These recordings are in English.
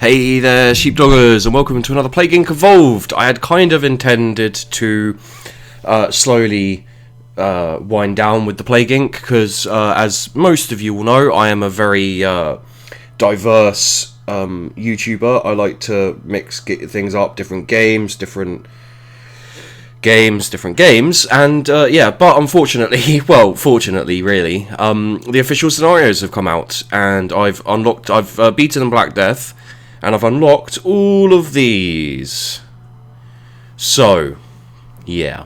Hey there, sheepdoggers, and welcome to another Plague Inc. Evolved. I had kind of intended to slowly wind down with the Plague Inc. because, as most of you will know, I am a very diverse YouTuber. I like to mix things up, different games, and yeah, but unfortunately, well, fortunately, really, the official scenarios have come out, and I've beaten Black Death, and I've unlocked all of these. So, yeah.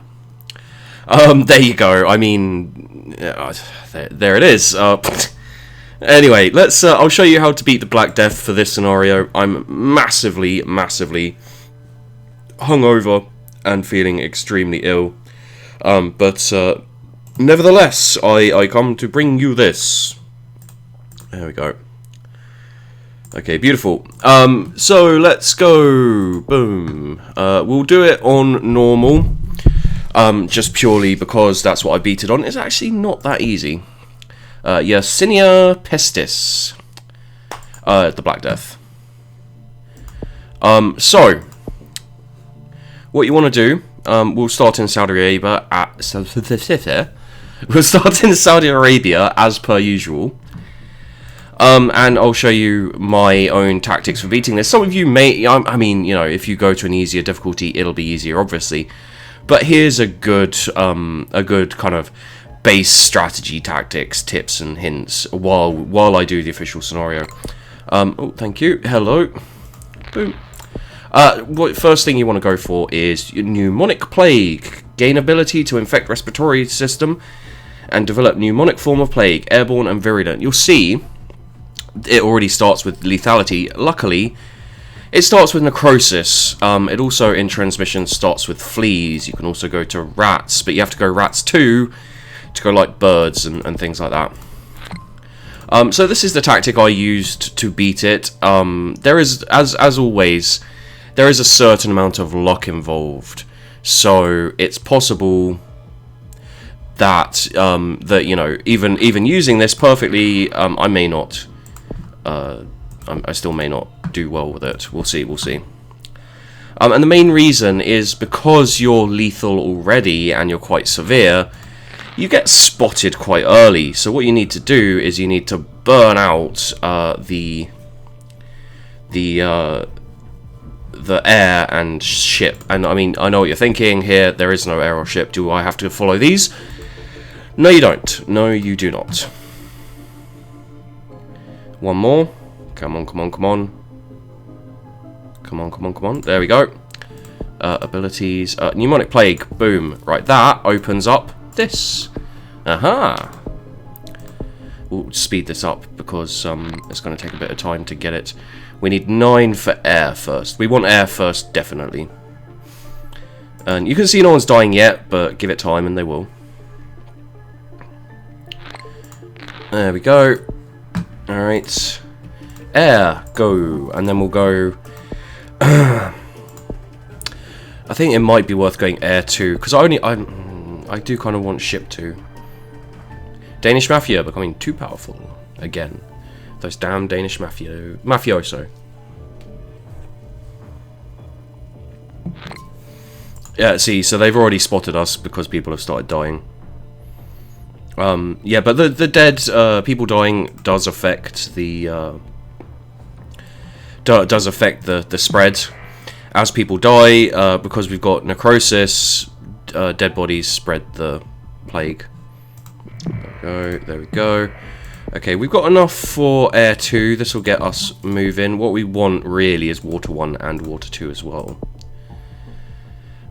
There you go. I mean, there it is. Anyway, let's. I'll show you how to beat the Black Death for this scenario. I'm massively hungover and feeling extremely ill, but nevertheless, I come to bring you this. There we go. Okay, beautiful. So let's go. Boom. We'll do it on normal, just purely because that's what I beat it on. It's actually not that easy. Yersinia pestis, the Black Death. So what you want to do, we'll start in Saudi Arabia we'll start in Saudi Arabia as per usual. And I'll show you my own tactics for beating this. Some of you may, I mean, you know, if you go to an easier difficulty, it'll be easier, obviously. But here's a good kind of base strategy, tactics, tips, and hints while I do the official scenario. Oh, thank you. Hello. Boom. First thing you want to go for is pneumonic plague. Gain ability to infect respiratory system and develop pneumonic form of plague, airborne and virulent. You'll see it already starts with lethality. Luckily, it starts with necrosis. It also, in transmission, starts with fleas. You can also go to rats, but you have to go rats 2 to go like birds and things like that. So this is the tactic I used to beat it. There is, as always, there is a certain amount of luck involved. So it's possible that that, you know, even using this perfectly, I may not. I still may not do well with it. We'll see. And the main reason is because you're lethal already and you're quite severe, you get spotted quite early. So what you need to do is you need to burn out the air and ship. And I mean, I know what you're thinking here. There is no air or ship. Do I have to follow these? No, you don't. No, you do not. One more. Come on. There we go. Abilities. Pneumonic plague. Boom. Right, that opens up this. Aha. We'll speed this up because it's going to take a bit of time to get it. We need 9 for air first. We want air first, definitely. And you can see no one's dying yet, but give it time and they will. There we go. Alright. Air, go. And then we'll go... I think it might be worth going air 2, because I do kind of want ship 2. Danish Mafia becoming too powerful. Again. Those damn Danish mafioso. Yeah, see, so they've already spotted us because people have started dying. Yeah, but the dead people dying does affect the spread as people die, because we've got necrosis. Dead bodies spread the plague. There we go. Okay, we've got enough for air 2. This will get us moving. What we want really is water 1 and water 2 as well.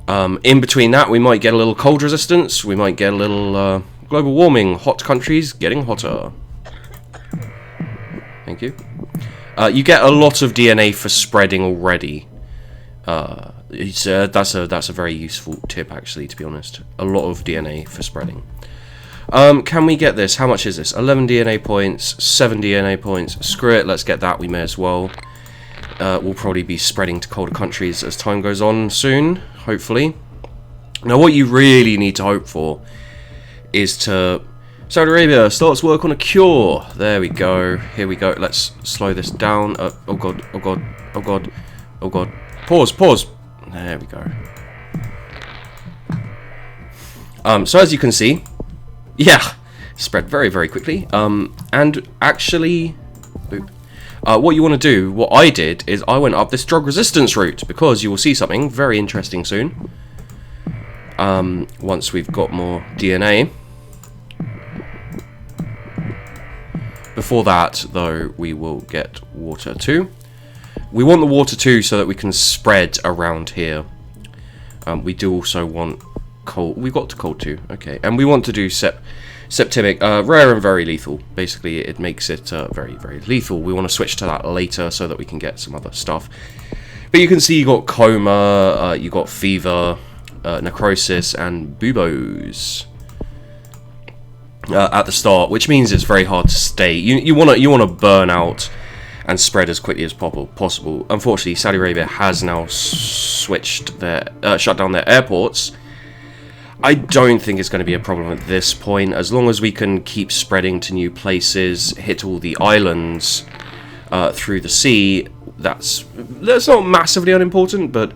In between that, we might get a little cold resistance. We might get a little global warming. Hot countries getting hotter. Thank you. You get a lot of DNA for spreading already. That's a very useful tip, actually, to be honest. A lot of DNA for spreading. Can we get this? How much is this? 11 DNA points, 7 DNA points. Screw it, let's get that. We may as well. We'll probably be spreading to colder countries as time goes on soon, hopefully. Now, what you really need to hope for is to Saudi Arabia starts work on a cure. There we go. Here we go. Let's slow this down. Oh god, oh god, oh god, oh god. Pause, pause. There we go. So as you can see, yeah, spread very, very quickly. And actually, what you want to do, what I did, is I went up this drug resistance route, because you will see something very interesting soon. Once we've got more DNA. Before that, though, we will get water too. We want the water too so that we can spread around here. We do also want coal. We got to coal too, okay. And we want to do septimic, rare and very lethal. Basically, it makes it very, very lethal. We want to switch to that later so that we can get some other stuff. But you can see you got coma, you got fever, necrosis, and buboes. At the start, which means it's very hard to stay. You want to burn out and spread as quickly as possible. Unfortunately, Saudi Arabia has now switched their shut down their airports. I don't think it's going to be a problem at this point, as long as we can keep spreading to new places, hit all the islands through the sea. That's not massively unimportant, but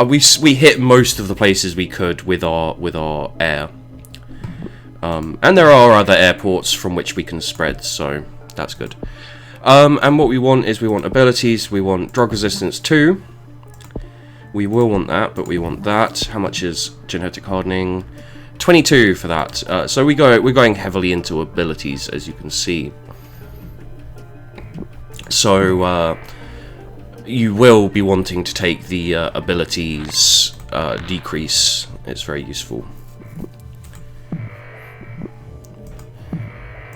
we hit most of the places we could with our air. And there are other airports from which we can spread, so that's good. And what we want is we want abilities, we want drug resistance 2. We will want that, but we want that. How much is genetic hardening? 22 for that. So we're going heavily into abilities, as you can see. So you will be wanting to take the abilities decrease. It's very useful.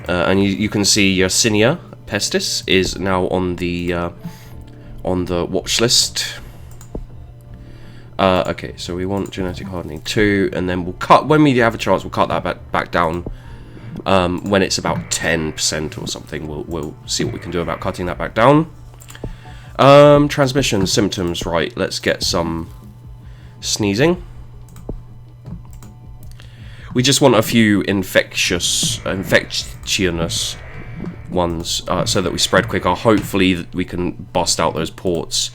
And you can see Yersinia pestis is now on the watch list. Okay, so we want genetic hardening 2, and then we'll cut, when we have a chance, we'll cut that back down. When it's about 10% or something, we'll see what we can do about cutting that back down. Transmission symptoms, right? Let's get some sneezing. We just want a few infectious ones, so that we spread quicker. Hopefully we can bust out those ports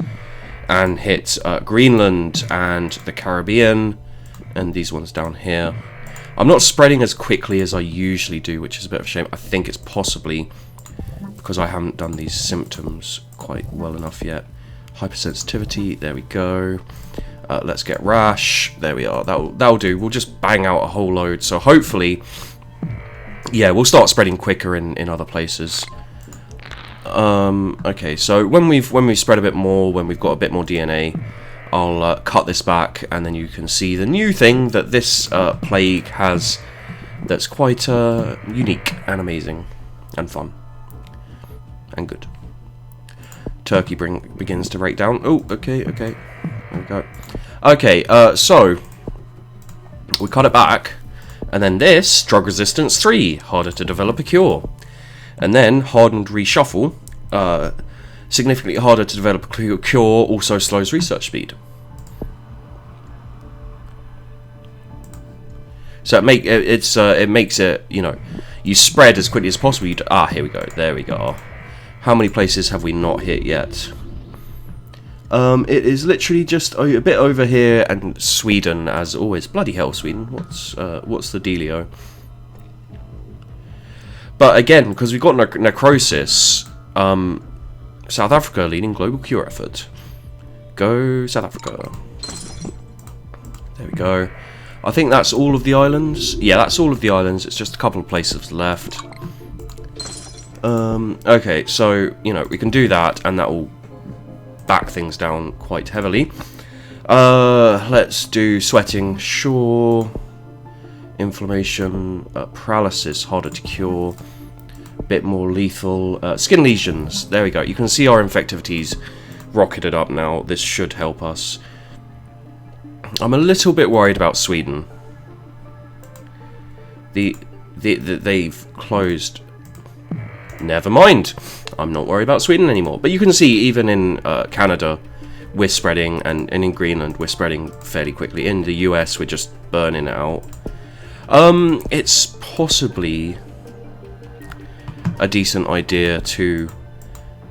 and hit Greenland and the Caribbean, and these ones down here. I'm not spreading as quickly as I usually do, which is a bit of a shame. I think it's possibly because I haven't done these symptoms quite well enough yet. Hypersensitivity, there we go. Let's get rash. There we are. That'll do. We'll just bang out a whole load. So hopefully, yeah, we'll start spreading quicker in other places. Okay, so when we've spread a bit more, when we've got a bit more DNA, I'll cut this back, and then you can see the new thing that this plague has. That's quite unique and amazing and fun and good. Turkey begins to break down. Oh, okay. There we go. Okay, so we cut it back, and then this drug resistance 3, harder to develop a cure, and then hardened reshuffle, significantly harder to develop a cure, also slows research speed. So it makes it, you know, you spread as quickly as possible. Here we go. There we go. How many places have we not hit yet? It is literally just a bit over here, and Sweden, as always. Bloody hell, Sweden! What's the dealio? But again, because we've got necrosis, South Africa leading global cure effort. Go South Africa. There we go. I think that's all of the islands. Yeah, that's all of the islands. It's just a couple of places left. Okay, so you know we can do that, and that will back things down quite heavily. Let's do sweating, sure. Inflammation, paralysis, harder to cure, a bit more lethal. Skin lesions, there we go. You can see our infectivity's rocketed up now. This should help us. I'm a little bit worried about Sweden. They've closed. Never mind. I'm not worried about Sweden anymore. But you can see even in Canada, we're spreading, and in Greenland, we're spreading fairly quickly. In the US, we're just burning it out. It's possibly a decent idea to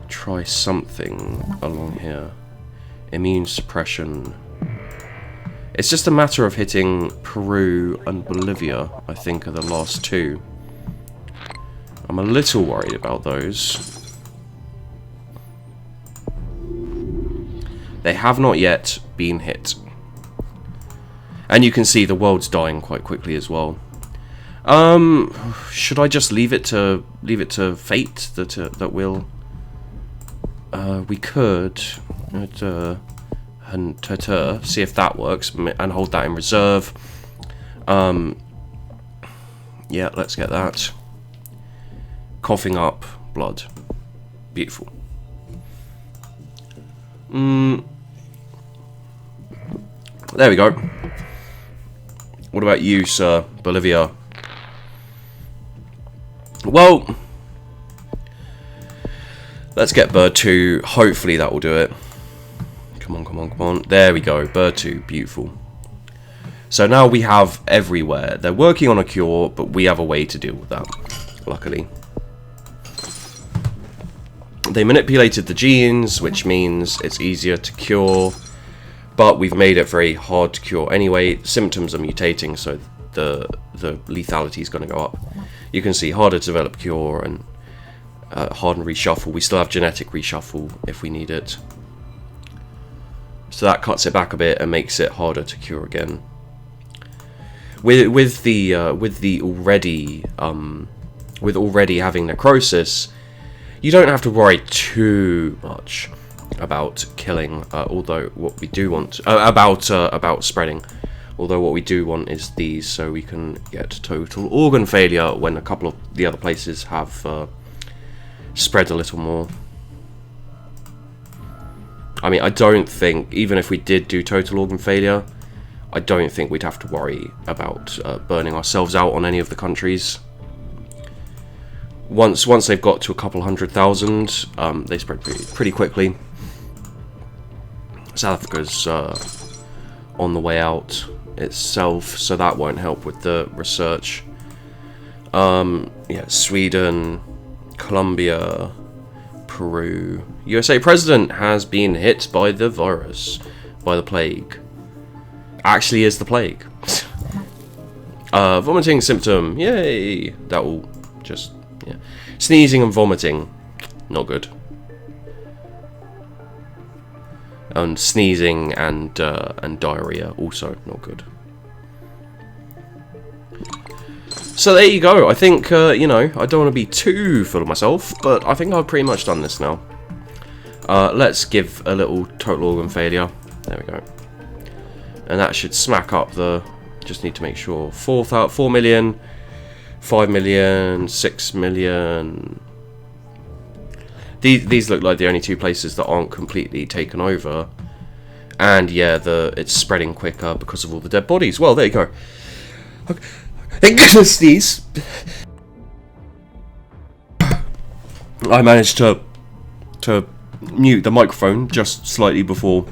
try something along here. Immune suppression. It's just a matter of hitting Peru and Bolivia, I think, are the last two. I'm a little worried about those. They have not yet been hit. And you can see the world's dying quite quickly as well. Should I just leave it to fate that will? We could see if that works and hold that in reserve. Yeah, let's get that. Coughing up blood. Beautiful. There we go. What about you, sir? Bolivia. Well, let's get bird 2. Hopefully that will do it. Come on, come on, come on. There we go. Bird 2. Beautiful. So now we have everywhere. They're working on a cure, but we have a way to deal with that, luckily. They manipulated the genes, which means it's easier to cure, but we've made it very hard to cure anyway. Symptoms are mutating, so the lethality is going to go up. You can see harder to develop cure and harden reshuffle. We still have genetic reshuffle if we need it, so that cuts it back a bit and makes it harder to cure again. With already having necrosis, you don't have to worry too much about killing. Although what we do want about spreading. Although what we do want is these, so we can get total organ failure when a couple of the other places have spread a little more. I mean, I don't think, even if we did do total organ failure, I don't think we'd have to worry about burning ourselves out on any of the countries. Once they've got to a couple 100,000, they spread pretty quickly. South Africa's on the way out itself, so that won't help with the research. Yeah, Sweden, Colombia, Peru. USA president has been hit by the virus, by the plague. Actually is the plague. Vomiting symptom, yay! That will just, yeah. Sneezing and vomiting, not good. And sneezing and diarrhea, also not good. So there you go. I think, you know, I don't want to be too full of myself, but I think I've pretty much done this now. Let's give a little total organ failure. There we go. And that should smack up the, just need to make sure, 4 million, 5 million, 6 million. These look like the only two places that aren't completely taken over. And yeah, it's spreading quicker because of all the dead bodies. Well, there you go. Okay. Thank goodness sneeze. I managed to mute the microphone just slightly before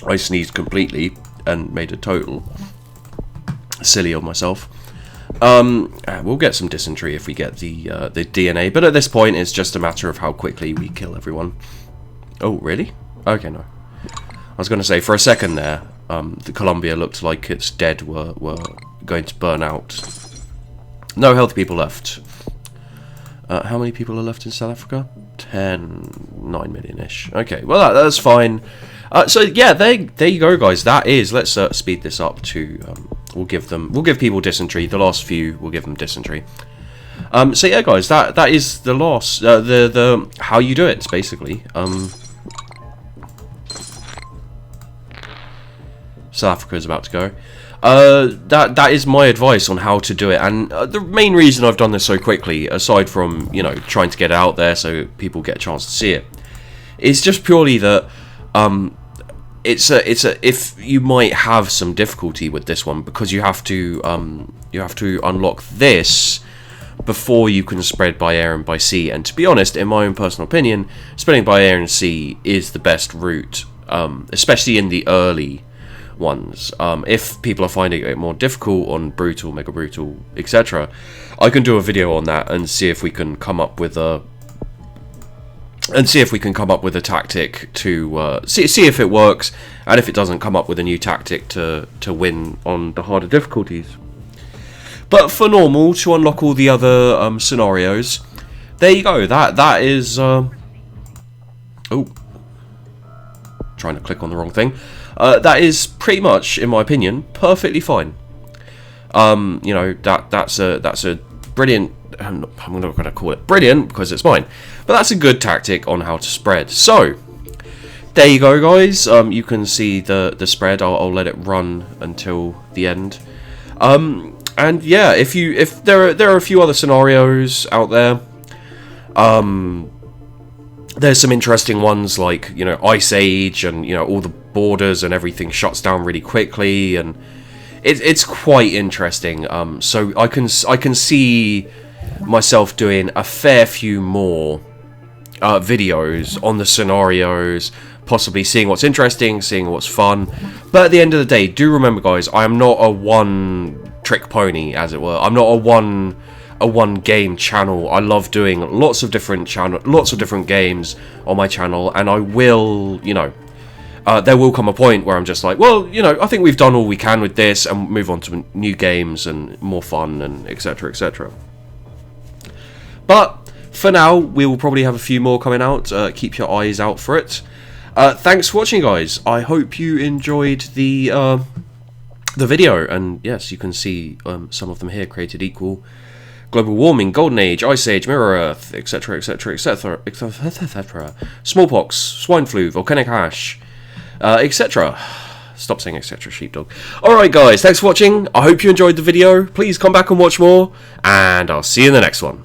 I sneezed completely and made a total silly of myself. We'll get some dysentery if we get the DNA, but at this point it's just a matter of how quickly we kill everyone. Oh, really? Okay, no. I was going to say, for a second there, the Colombia looked like its dead were going to burn out. No healthy people left. How many people are left in South Africa? 9 million-ish. Okay, well that's fine. So yeah, there you go, guys. That is. Let's speed this up to. We'll give people dysentery. The last few, we'll give them dysentery. So yeah, guys, that is the last. The how you do it, basically. South Africa is about to go. That is my advice on how to do it, and the main reason I've done this so quickly, aside from, you know, trying to get it out there so people get a chance to see it, is just purely that if you might have some difficulty with this one, because you have to unlock this before you can spread by air and by sea. And to be honest, in my own personal opinion, spreading by air and sea is the best route, especially in the early ones. If people are finding it more difficult on brutal, mega brutal, etc., I can do a video on that and see if we can come up with a tactic to see if it works, and if it doesn't, come up with a new tactic to win on the harder difficulties. But for normal, to unlock all the other scenarios, there you go. That is oh, trying to click on the wrong thing. That is pretty much, in my opinion, perfectly fine. You know, that's a brilliant. I'm not going to call it brilliant because it's mine, but that's a good tactic on how to spread. So there you go, guys. You can see the spread. I'll let it run until the end. And yeah, if there are a few other scenarios out there. There's some interesting ones like, you know, Ice Age, and, you know, all the borders and everything shuts down really quickly, and it's quite interesting. So I can see myself doing a fair few more videos on the scenarios, possibly seeing what's interesting, seeing what's fun. But at the end of the day, do remember, guys, I am not a one-trick pony, as it were. I'm not a one game channel. I love doing lots of different games on my channel, and I will, you know, there will come a point where I'm just like, well, you know, I think we've done all we can with this, and move on to new games and more fun, and etc, etc. But for now, we will probably have a few more coming out. Keep your eyes out for it. Thanks for watching, guys. I hope you enjoyed the video, and yes, you can see some of them here created equal. Global warming, golden age, ice age, mirror earth, etc, etc, etc, etc. Smallpox, swine flu, volcanic ash, etc. Stop saying etc, sheepdog. Alright, guys, thanks for watching. I hope you enjoyed the video. Please come back and watch more, and I'll see you in the next one.